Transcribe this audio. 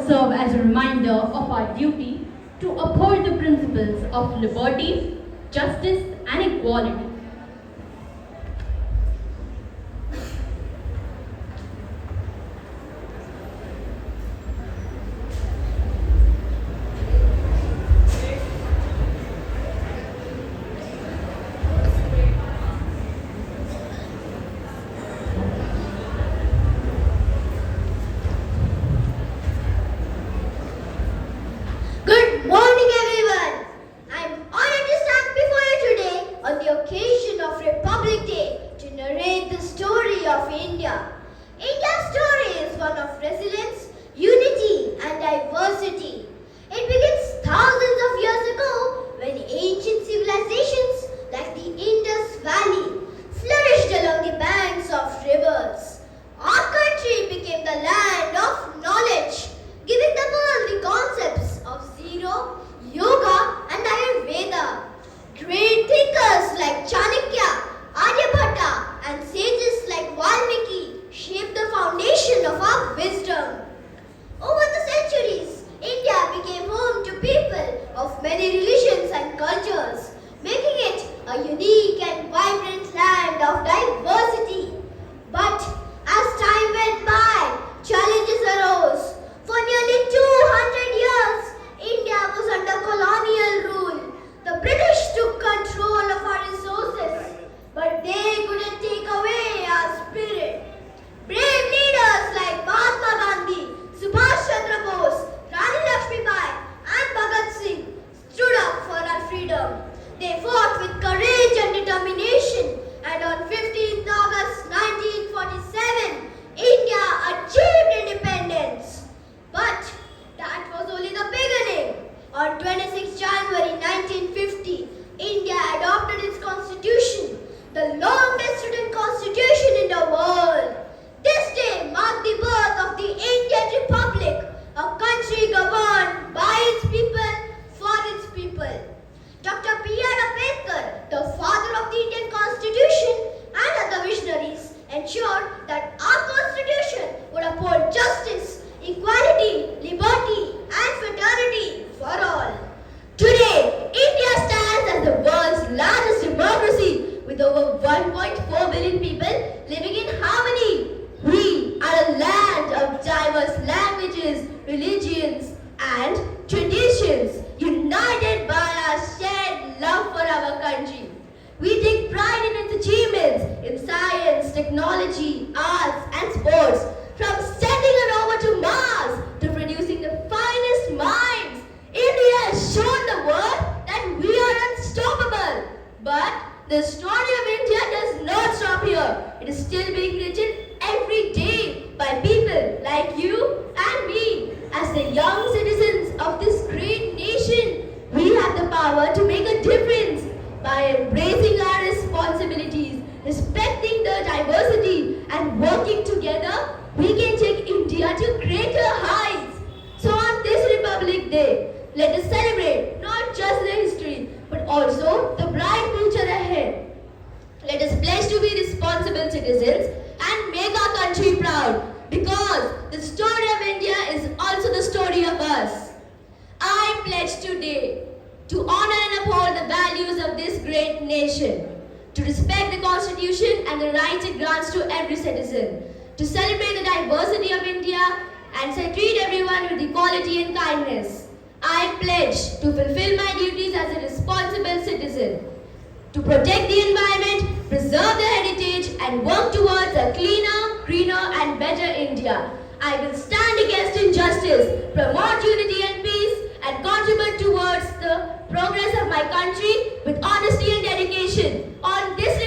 serve as a reminder of our duty to uphold the principles of liberty, justice, and equality. Good morning, everyone. I'm honored to stand before you today on the occasion of Republic Day to narrate the story of India. India's story is one of resilience, unity, and diversity. It begins thousands of years ago when ancient civilizations like the Indus Valley flourished along the banks of rivers. Our country became the land of knowledge, giving the world the concepts of zero, yoga, and Ayurveda. Great thinkers like Chanakya, Aryabhatta, and sages like Valmiki shaped the foundation of our wisdom. Over the centuries, India became home to people of many religions and cultures, making it a unique and vibrant land of diversity. But as time went by, challenges arose. For nearly 200 years, India was under colonial rule. The British took control of our resources, but they couldn't take away our spirit. Brave leaders like Mahatma Gandhi, Subhash Chandra Bose, Rani Lakshmibai, and Bhagat Singh stood up for our freedom. They fought with courage and determination, and on 15th August 1947, India achieved independence. But that was only the beginning. On 26 January 1950, India adopted its constitution, the longest written constitution in the world. This day marked the birth of the Indian Republic, a country governed by its people, for its people. Dr. B.R. Ambedkar, the father of the Indian Constitution, and other visionaries ensured that our constitution would uphold justice, equality, liberty, and fraternity for all. Today, India stands as the world's largest democracy with over 1.4 billion people living in harmony. We are a land of diverse languages, religions, and traditions, united by our shared love for our country. We take pride in its achievements in science, technology, arts, and sports. From sending a rover to Mars to producing the finest minds, India has shown the world that we are unstoppable. But the story of India does not stop here. It is still being written every day by people like you and me. As the young citizens of this great nation, we have the power to make a difference by embracing our responsibilities, respecting the diversity, and working together. We can take India to greater heights. So on this Republic Day, let us celebrate not just the history, but also the bright future ahead. Let us pledge to be responsible citizens and make our country proud, because the story of India is also the story of us. I pledge today to honor and uphold the values of this great nation, to respect the Constitution and the rights it grants to every citizen, to celebrate the diversity of India and to treat everyone with equality and kindness. I pledge to fulfill my duties as a responsible citizen, to protect the environment, preserve the heritage, and work towards a cleaner, greener, and better India. I will stand against injustice, promote unity and peace, and contribute towards the progress of my country with honesty and dedication. On this